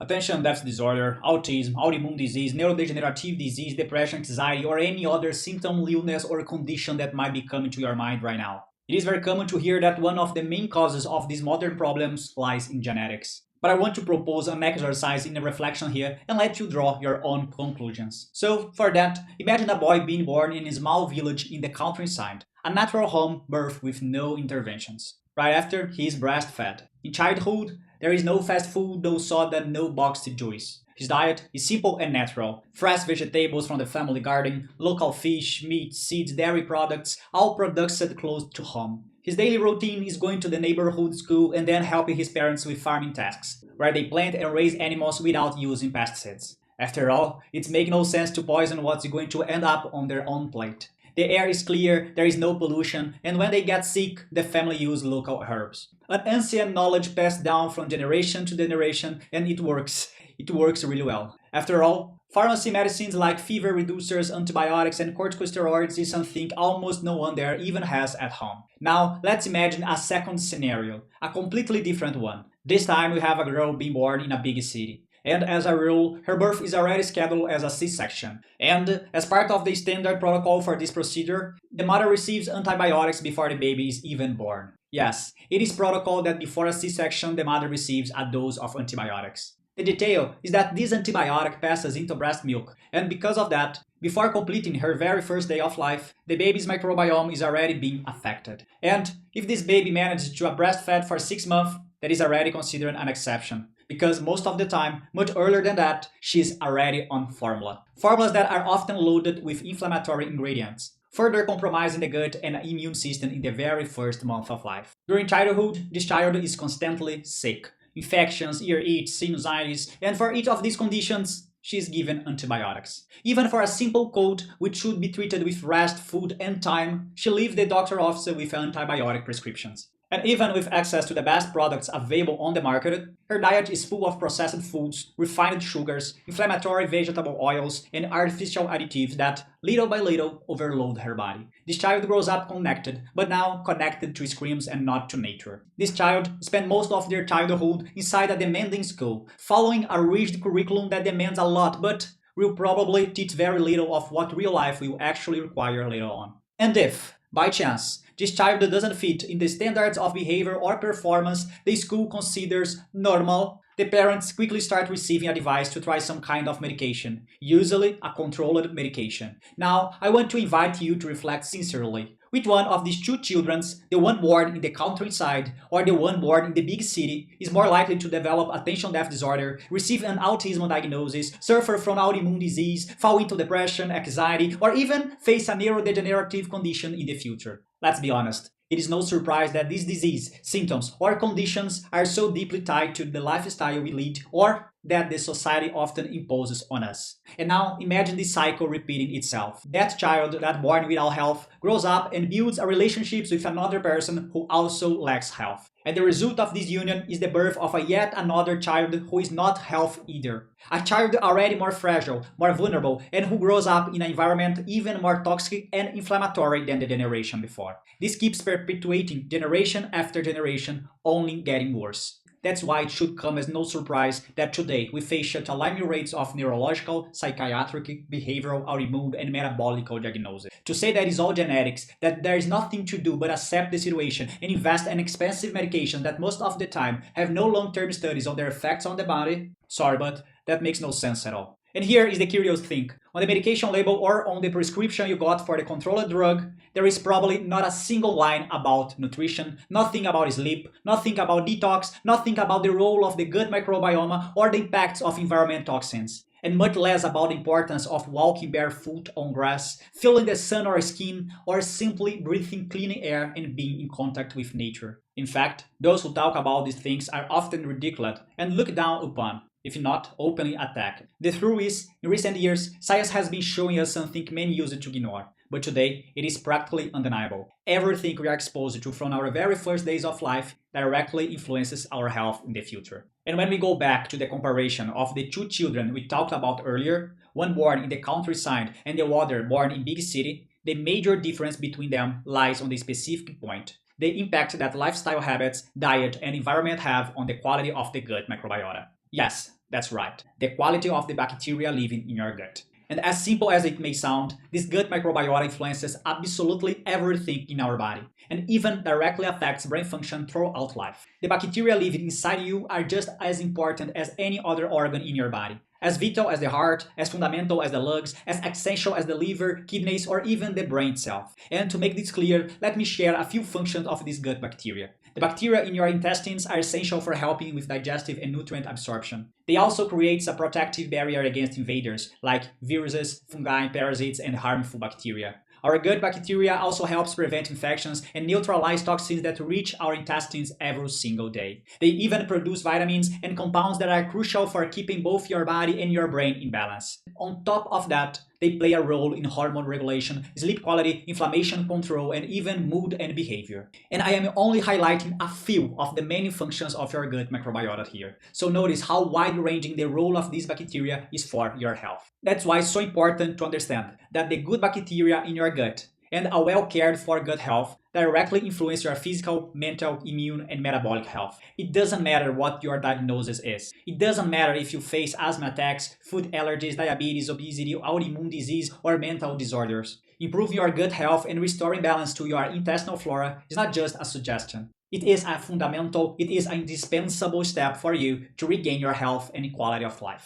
Attention deficit disorder, autism, autoimmune disease, neurodegenerative disease, depression, anxiety, or any other symptom, illness, or condition that might be coming to your mind right now. It is very common to hear that one of the main causes of these modern problems lies in genetics. But I want to propose an exercise in a reflection here and let you draw your own conclusions. So, for that, imagine a boy being born in a small village in the countryside, a natural home birth with no interventions. Right after, he is breastfed. In childhood, there is no fast food, no soda, no boxed juice. His diet is simple and natural. Fresh vegetables from the family garden, local fish, meat, seeds, dairy products, all products set close to home. His daily routine is going to the neighborhood school and then helping his parents with farming tasks, where they plant and raise animals without using pesticides. After all, it makes no sense to poison what's going to end up on their own plate. The air is clear, there is no pollution, and when they get sick, the family uses local herbs. An ancient knowledge passed down from generation to generation, and it works. It works really well. After all, pharmacy medicines like fever reducers, antibiotics, and corticosteroids is something almost no one there even has at home. Now, let's imagine a second scenario, a completely different one. This time we have a girl being born in a big city. And as a rule, her birth is already scheduled as a C-section. And as part of the standard protocol for this procedure, the mother receives antibiotics before the baby is even born. Yes, it is protocol that before a C-section, the mother receives a dose of antibiotics. The detail is that this antibiotic passes into breast milk, and because of that, before completing her very first day of life, the baby's microbiome is already being affected. And if this baby manages to breastfed for 6 months, that is already considered an exception. Because most of the time, much earlier than that, she's already on formula. Formulas that are often loaded with inflammatory ingredients, further compromising the gut and immune system in the very first month of life. During childhood, this child is constantly sick. Infections, ear itch, sinusitis, and for each of these conditions, she is given antibiotics. Even for a simple cold, which should be treated with rest, food, and time, she leaves the doctor office with antibiotic prescriptions. And even with access to the best products available on the market, her diet is full of processed foods, refined sugars, inflammatory vegetable oils, and artificial additives that, little by little, overload her body. This child grows up connected, but now connected to screens and not to nature. This child spent most of their childhood inside a demanding school, following a rigid curriculum that demands a lot, but will probably teach very little of what real life will actually require later on. And if, by chance, this child doesn't fit in the standards of behavior or performance the school considers normal, the parents quickly start receiving advice to try some kind of medication, usually a controlled medication. Now, I want to invite you to reflect sincerely. Which one of these two children, the one born in the countryside or the one born in the big city, is more likely to develop attention deficit disorder, receive an autism diagnosis, suffer from autoimmune disease, fall into depression, anxiety, or even face a neurodegenerative condition in the future? Let's be honest. It is no surprise that these disease, symptoms, or conditions are so deeply tied to the lifestyle we lead or that the society often imposes on us. And now imagine this cycle repeating itself. That child that born without health grows up and builds a relationship with another person who also lacks health. And the result of this union is the birth of a yet another child who is not healthy either. A child already more fragile, more vulnerable, and who grows up in an environment even more toxic and inflammatory than the generation before. This keeps perpetuating generation after generation, only getting worse. That's why it should come as no surprise that today we face such alarming rates of neurological, psychiatric, behavioral, autoimmune, and metabolic diagnoses. To say that it's all genetics, that there is nothing to do but accept the situation and invest in expensive medications that most of the time have no long-term studies on their effects on the body, sorry, but that makes no sense at all. And here is the curious thing. On the medication label or on the prescription you got for the controlled drug, there is probably not a single line about nutrition, nothing about sleep, nothing about detox, nothing about the role of the gut microbiome or the impacts of environmental toxins, and much less about the importance of walking barefoot on grass, feeling the sun or skin, or simply breathing clean air and being in contact with nature. In fact, those who talk about these things are often ridiculed and looked down upon, if not openly attacked. The truth is, in recent years, science has been showing us something many used to ignore. But today, it is practically undeniable. Everything we are exposed to from our very first days of life directly influences our health in the future. And when we go back to the comparison of the two children we talked about earlier, one born in the countryside and the other born in big city, the major difference between them lies on the specific point: the impact that lifestyle habits, diet, and environment have on the quality of the gut microbiota. Yes, That's right, the quality of the bacteria living in your gut. And as simple as it may sound, this gut microbiota influences absolutely everything in our body, and even directly affects brain function throughout life. The bacteria living inside you are just as important as any other organ in your body. As vital as the heart, as fundamental as the lungs, as essential as the liver, kidneys, or even the brain itself. And to make this clear, let me share a few functions of this gut bacteria. The bacteria in your intestines are essential for helping with digestive and nutrient absorption. They also create a protective barrier against invaders like viruses, fungi, parasites, and harmful bacteria. Our gut bacteria also helps prevent infections and neutralize toxins that reach our intestines every single day. They even produce vitamins and compounds that are crucial for keeping both your body and your brain in balance. On top of that, they play a role in hormone regulation, sleep quality, inflammation control, and even mood and behavior. And I am only highlighting a few of the many functions of your gut microbiota here. So notice how wide-ranging the role of these bacteria is for your health. That's why it's so important to understand that the good bacteria in your gut and a well-cared for gut health directly influence your physical, mental, immune, and metabolic health. It doesn't matter what your diagnosis is. It doesn't matter if you face asthma attacks, food allergies, diabetes, obesity, autoimmune disease, or mental disorders. Improving your gut health and restoring balance to your intestinal flora is not just a suggestion. It is a fundamental, it is an indispensable step for you to regain your health and quality of life.